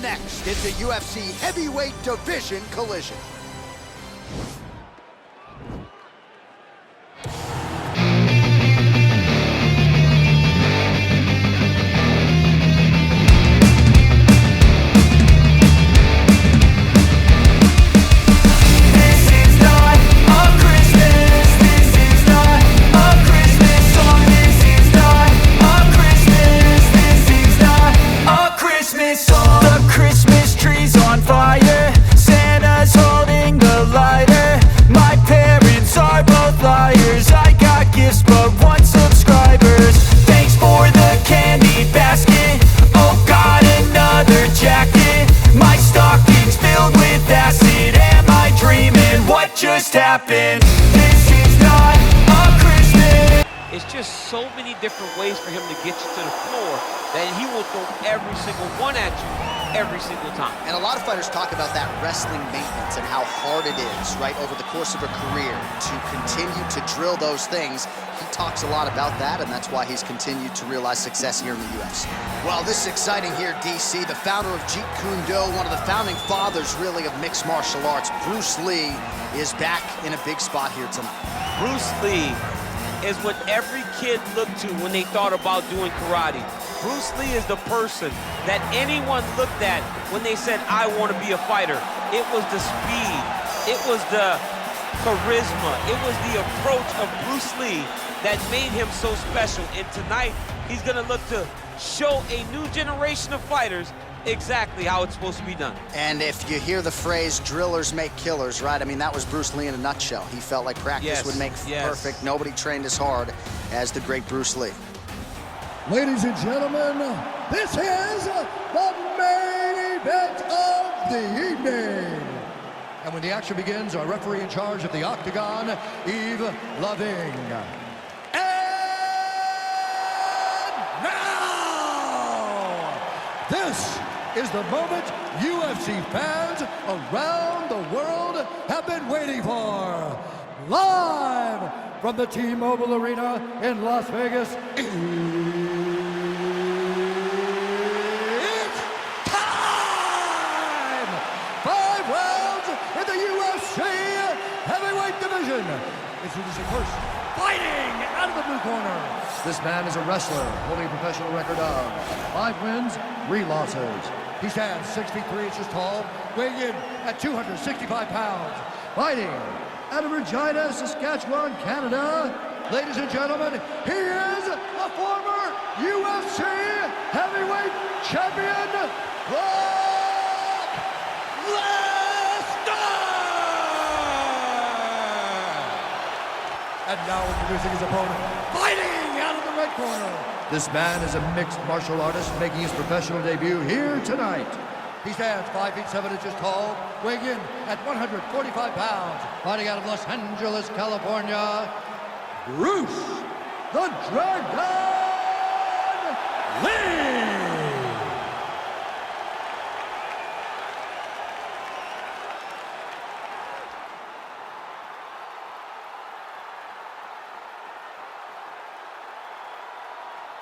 next. It's a UFC heavyweight division collision. Happened. This is not a Christmas. It's just so many different ways for him to get you to the floor that he will throw every single one at you every single time. And a lot of fighters talk about that wrestling maintenance and how hard it is, right, over the course of a career to continue to drill those things. He talks a lot about that, and that's why he's continued to realize success here in the UFC. Well, this is exciting here, DC. The founder of Jeet Kune Do, one of the founding fathers, really, of mixed martial arts, Bruce Lee, is back in a big spot here tonight. Bruce Lee is what every kid looked to when they thought about doing karate. Bruce Lee is the person that anyone looked at when they said, I want to be a fighter. It was the speed, it was the charisma, it was the approach of Bruce Lee that made him so special. And tonight, he's gonna look to show a new generation of fighters exactly how it's supposed to be done. And if you hear the phrase, drillers make killers, right? I mean, that was Bruce Lee in a nutshell. He felt like practice would make perfect. Nobody trained as hard as the great Bruce Lee. Ladies and gentlemen, this is the main event of the evening. And when the action begins, our referee in charge of the Octagon, Yves Loving. And now, this is the moment UFC fans around the world have been waiting for. Live from the T-Mobile Arena in Las Vegas, it's time! 5 rounds in the UFC heavyweight division. Introducing first, fighting out of the blue corner. This man is a wrestler holding a professional record of 5 wins, 3 losses. He stands 6 feet 3 inches tall, weighing in at 265 pounds. Fighting out of Regina, Saskatchewan, Canada. Ladies and gentlemen, he is a former UFC heavyweight champion, Brock Lesnar! And now introducing his opponent, fighting out of the red corner. This man is a mixed martial artist making his professional debut here tonight. He stands 5 feet 7 inches tall, weighing in at 145 pounds. Fighting out of Los Angeles, California, Bruce the Dragon Lee!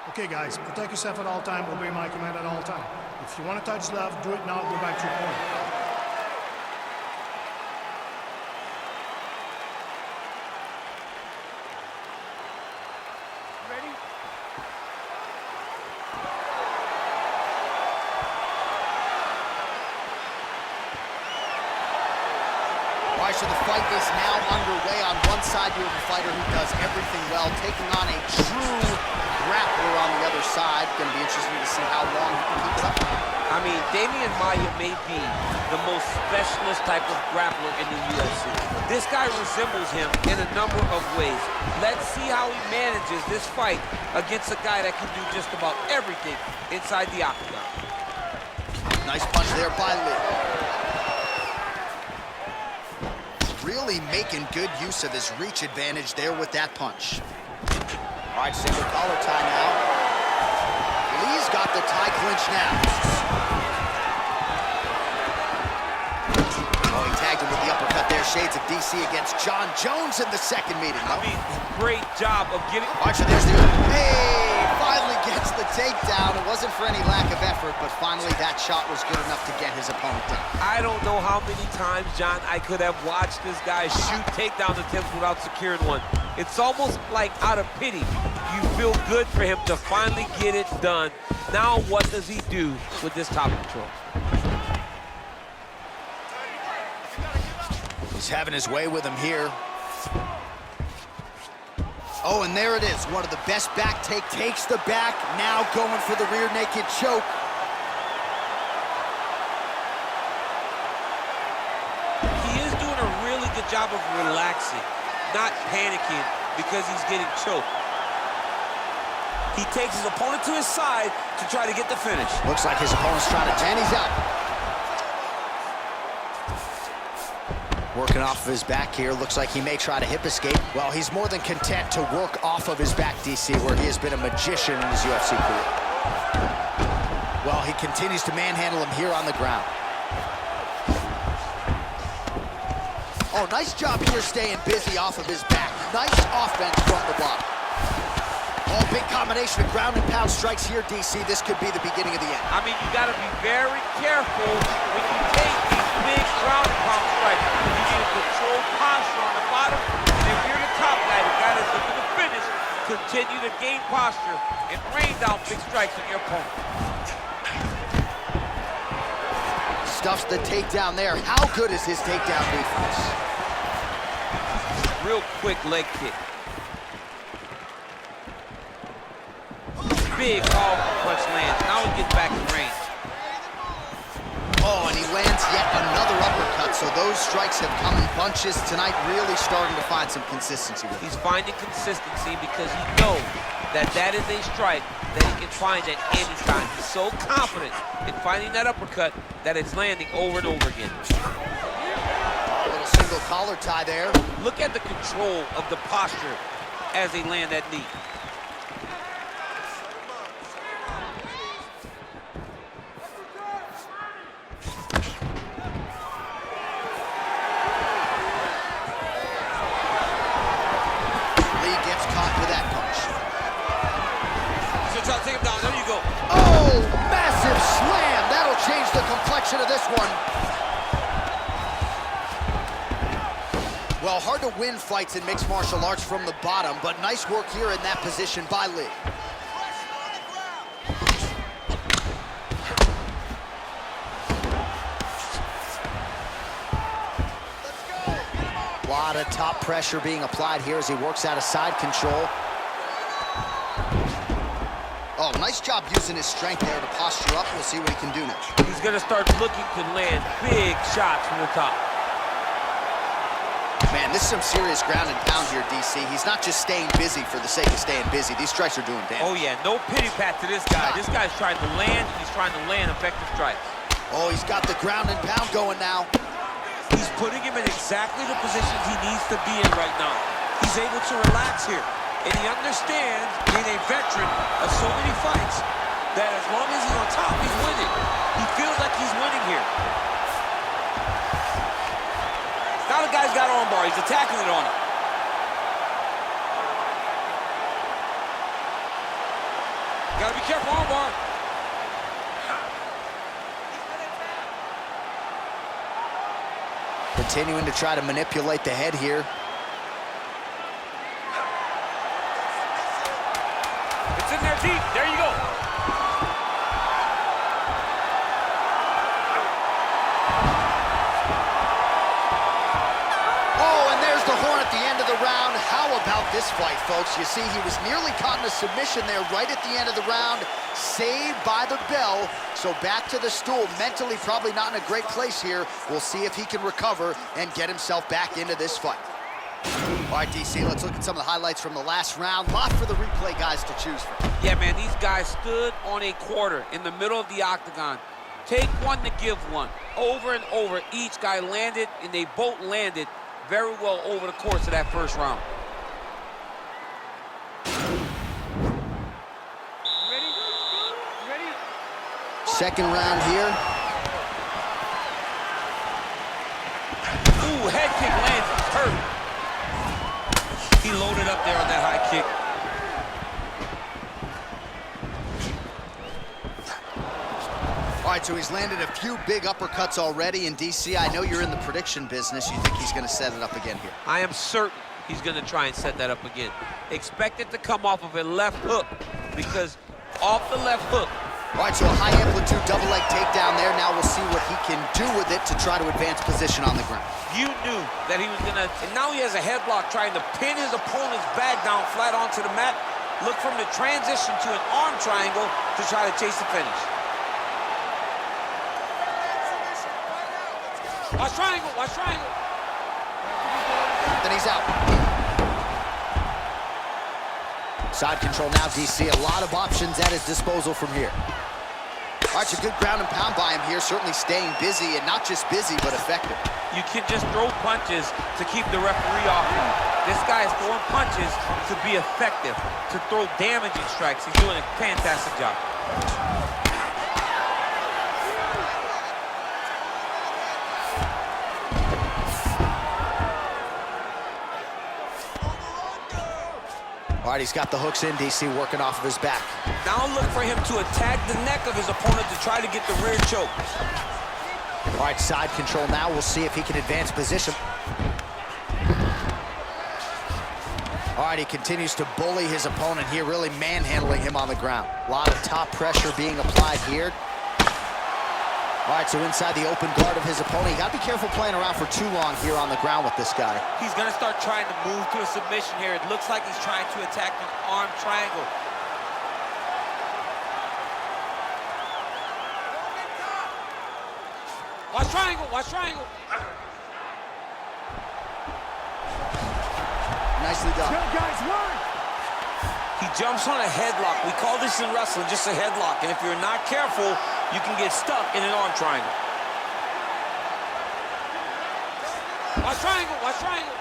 Okay, guys, protect yourself at all time, obey my command at all time. If you want to touch love, do it now, go back to your corner. Ready? All right, so the fight is now underway. On one side, you have a fighter who does everything well, taking on a true grappler on the other side. Going to be interesting to see how long he can keep it up. I mean, Damian Maia may be the most specialist type of grappler in the UFC. This guy resembles him in a number of ways. Let's see how he manages this fight against a guy that can do just about everything inside the octagon. Nice punch there by Lee. Really making good use of his reach advantage there with that punch. All right, single collar tie now. Lee's got the tie clinch now. Oh, he tagged him with the uppercut there. shades of DC against John Jones in the second meeting. I mean, great job of getting... Watch it, there's the... Hey! Finally gets the takedown. It wasn't for any lack of effort, but finally that shot was good enough to get his opponent down. I don't know how many times, John, I could have watched this guy shoot takedown attempts without securing one. It's almost like out of pity. You feel good for him to finally get it done. Now what does he do with this top control? He's having his way with him here. Oh, and there it is. One of the best back takes the back. Now going for the rear naked choke. He is doing a really good job of relaxing, not panicking because he's getting choked. He takes his opponent to his side to try to get the finish. Looks like his opponent's trying to... And he's out. Working off of his back here. Looks like he may try to hip escape. Well, he's more than content to work off of his back, DC, where he has been a magician in his UFC career. Well, he continues to manhandle him here on the ground. Oh, nice job here staying busy off of his back. Nice offense from the bottom. Oh, big combination of ground and pound strikes here, DC. This could be the beginning of the end. I mean, you got to be very careful when you take these big ground and pound strikes. You need a controlled posture on the bottom, and if you're the top guy, the guy that's looking to finish, continue to gain posture and rain down big strikes on your opponent. Stuffs the takedown there. How good is his takedown defense? Real quick leg kick. Big powerful punch lands. Now he gets back in range. Oh, and he lands yet another uppercut. So those strikes have come in bunches tonight, really starting to find some consistency with it. He's finding consistency because he knows that that is a strike that he can find at any time. He's so confident in finding that uppercut that it's landing over and over again. A little single collar tie there. Look at the control of the posture as they land that knee. Take him down. There you go. Oh, massive slam. That'll change the complexion of this one. Well, hard to win fights in mixed martial arts from the bottom, but nice work here in that position by Lee. A lot of top pressure being applied here as he works out of side control. Oh, nice job using his strength there to posture up. We'll see what he can do next. He's going to start looking to land big shots from the top. Man, this is some serious ground and pound here, DC. He's not just staying busy for the sake of staying busy. These strikes are doing damage. Oh, yeah. No pity pat to this guy. This guy's trying to land. He's trying to land effective strikes. Oh, he's got the ground and pound going now. He's putting him in exactly the positions he needs to be in right now. He's able to relax here. And he understands, being a veteran of so many fights, that as long as he's on top, he's winning. He feels like he's winning here. Now the guy's got armbar. He's attacking it on him. Gotta be careful, armbar. Continuing to try to manipulate the head here. It's in there deep. There you go. Oh, and there's the horn at the end of the round. How about this fight, folks? You see, he was nearly caught in a submission there right at the end of the round. Saved by the bell. So back to the stool. Mentally probably not in a great place here. We'll see if he can recover and get himself back into this fight. All right, DC, let's look at some of the highlights from the last round. Lot for the replay guys to choose from. Yeah, man, these guys stood on a quarter in the middle of the octagon. Take one to give one. Over and over, each guy landed, and they both landed very well over the course of that first round. Ready? Second round here. Ooh, head kick landed. right, so he's landed a few big uppercuts already in DC. I know you're in the prediction business. You think he's going to set it up again here? I am certain he's going to try and set that up again. Expect it to come off of a left hook, because off the left hook. All right, so a high-amplitude double-leg takedown there. Now we'll see what he can do with it to try to advance position on the ground. You knew that he was going to, and now he has a headlock trying to pin his opponent's back down flat onto the mat. Look from the transition to an arm triangle to try to chase the finish. Watch triangle, watch triangle. Then he's out. Side control now, DC. A lot of options at his disposal from here. All right, it's a good ground and pound by him here, certainly staying busy, and not just busy, but effective. You can just throw punches to keep the referee off you. This guy is throwing punches to be effective, to throw damaging strikes. He's doing a fantastic job. All right, he's got the hooks in, DC, working off of his back. Now look for him to attack the neck of his opponent to try to get the rear choke. All right, side control now. We'll see if he can advance position. All right, he continues to bully his opponent here, really manhandling him on the ground. A lot of top pressure being applied here. All right, so inside the open guard of his opponent. You got to be careful playing around for too long here on the ground with this guy. He's going to start trying to move to a submission here. It looks like he's trying to attack an arm triangle. Watch triangle, watch triangle. Nicely done. Good guys, work. He jumps on a headlock. We call this in wrestling just a headlock. And if you're not careful, you can get stuck in an arm triangle. Watch triangle, watch triangle.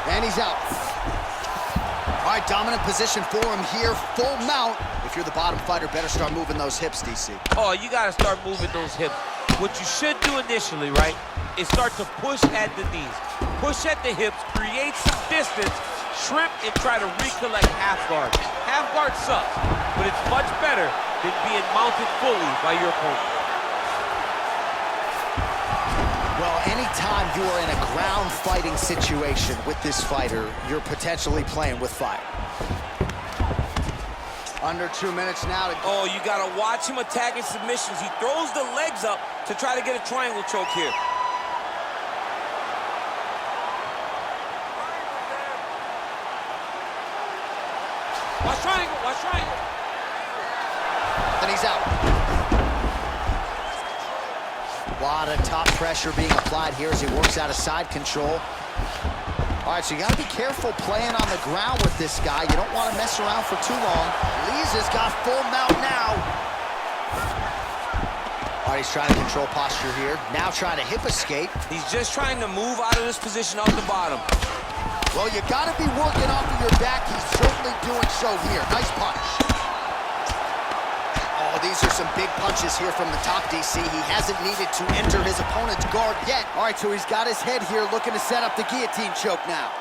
And he's out. All right, dominant position for him here, full mount. If you're the bottom fighter, better start moving those hips, DC. Oh, you got to start moving those hips. What you should do initially, right, is start to push at the knees. Push at the hips, create some distance, shrimp, and try to recollect half guard. Half guard sucks, but it's much better than being mounted fully by your opponent. Well, anytime you are in a ground fighting situation with this fighter, you're potentially playing with fire. Under 2 minutes now. Oh, you got to watch him attacking submissions. He throws the legs up to try to get a triangle choke here. Watch triangle, watch triangle. Then he's out. A lot of top pressure being applied here as he works out of side control. All right, so you got to be careful playing on the ground with this guy. You don't want to mess around for too long. Liza's got full mount now. All right, he's trying to control posture here. Now trying to hip escape. He's just trying to move out of this position off the bottom. Well, you got to be working off of your back. He's certainly doing so here. Nice punch. Oh, these are some big punches here from the top, DC. He hasn't needed to enter his opponent's guard yet. All right, so he's got his head here looking to set up the guillotine choke now.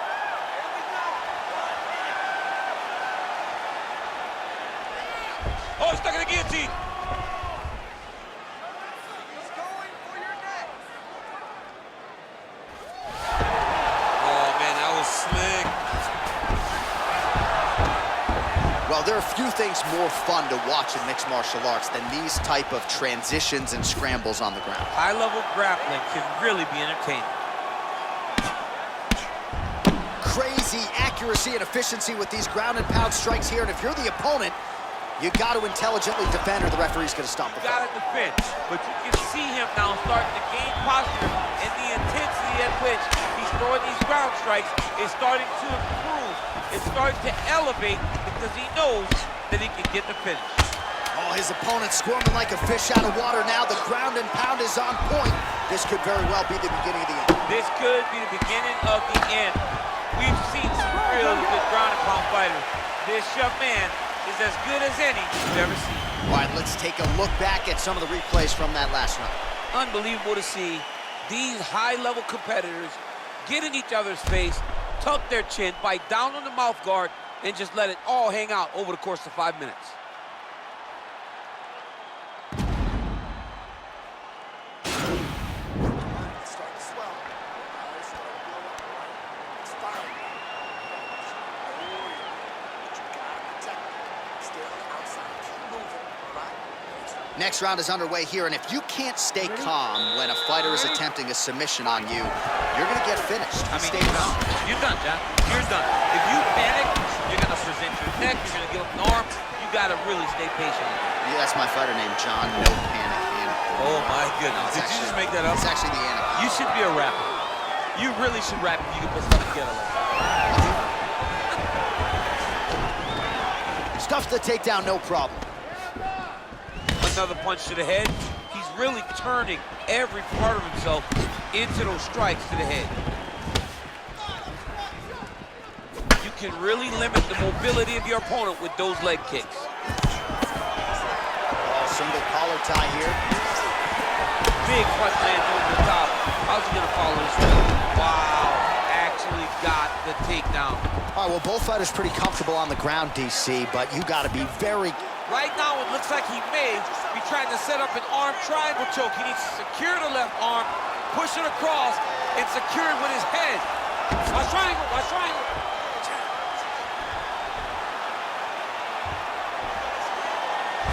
Oh, he's stuck in the guillotine. Oh, man, that was slick. Well, there are a few things more fun to watch in mixed martial arts than these type of transitions and scrambles on the ground. High-level grappling can really be entertaining. Crazy accuracy and efficiency with these ground and pound strikes here, and if you're the opponent, you got to intelligently defend or the referee's going to stop the fight. Got to defend, but you can see him now starting to gain posture, and the intensity at which he's throwing these ground strikes is starting to improve. It's starting to elevate because he knows that he can get the finish. Oh, his opponent's squirming like a fish out of water now. The ground and pound is on point. This could very well be the beginning of the end. This could be the beginning of the end. We've seen some really good ground and pound fighters. This young man is as good as any you've ever seen. All right, let's take a look back at some of the replays from that last round. Unbelievable to see these high-level competitors get in each other's face, tuck their chin, bite down on the mouth guard, and just let it all hang out over the course of 5 minutes. Next round is underway here, and if you can't stay calm when a fighter is attempting a submission on you, you're going to get finished. I mean, stay calm. You're done, John. You're done. If you panic, you're going to present your neck, you're going to give up an arm. You got to really stay patient. Yeah, that's my fighter named John No Panic. Oh, my goodness. Did you just make that up? It's actually the Anakin. You should be a rapper. You really should rap if you can put stuff together like that. Stuffs the takedown, no problem. Another punch to the head. He's really turning every part of himself into those strikes to the head. You can really limit the mobility of your opponent with those leg kicks. Oh, single collar tie here. Big punch lands over the top. How's he gonna follow this one? Wow, actually got the takedown. All right, well, both fighters pretty comfortable on the ground, DC, but you got to be very... Right now, it looks like he may be trying to set up an arm triangle choke. He needs to secure the left arm, push it across, and secure it with his head. Watch triangle, watch triangle.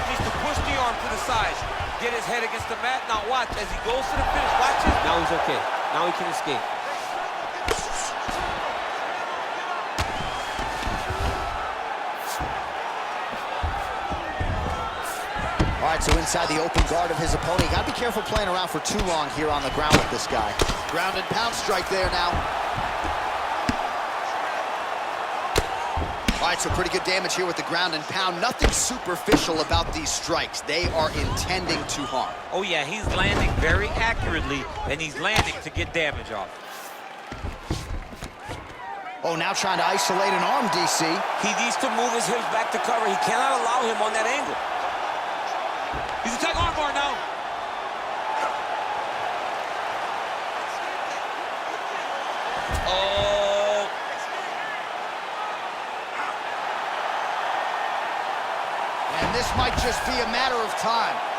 He needs to push the arm to the side, get his head against the mat. Now watch, as he goes to the finish, watch it. Now he's okay. Now he can escape. All right, so inside the open guard of his opponent. You got to be careful playing around for too long here on the ground with this guy. Ground and pound strike there now. All right, so pretty good damage here with the ground and pound. Nothing superficial about these strikes. They are intending to harm. Oh, yeah, he's landing very accurately, and he's landing to get damage off. Oh, now trying to isolate an arm, DC. He needs to move his hips back to cover. He cannot allow him on that angle. He's attacking armbar now. Oh. And this might just be a matter of time.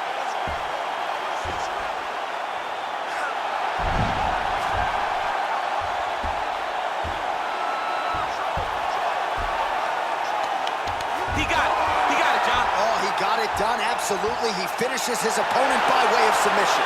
Got it done, absolutely. He finishes his opponent by way of submission.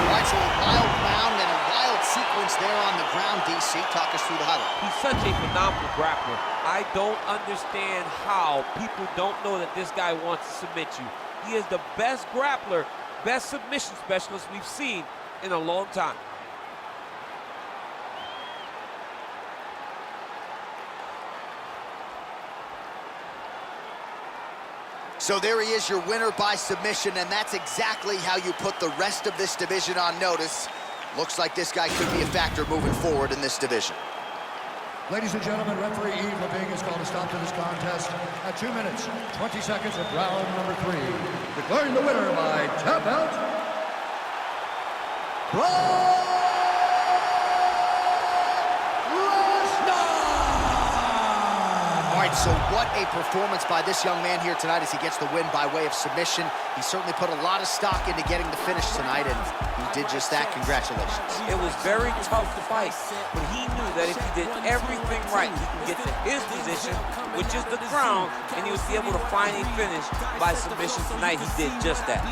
All right, so a wild round and a wild sequence there on the ground, DC. Talk us through the highlight. He's such a phenomenal grappler. I don't understand how people don't know that this guy wants to submit you. He is the best grappler, best submission specialist we've seen in a long time. So there he is, your winner by submission, and that's exactly how you put the rest of this division on notice. Looks like this guy could be a factor moving forward in this division. Ladies and gentlemen, referee Yves Leving has called a stop to this contest at 2 minutes, 20 seconds of round number 3. Declaring the winner by tap out, Brock Lesnar! All right, so what a performance by this young man here tonight as he gets the win by way of submission. He certainly put a lot of stock into getting the finish tonight, and he did just that. Congratulations. It was very tough to fight, but he knew that if he did everything right, he could get to his position, which is the crown, and he would be able to find a finish by submission tonight. He did just that.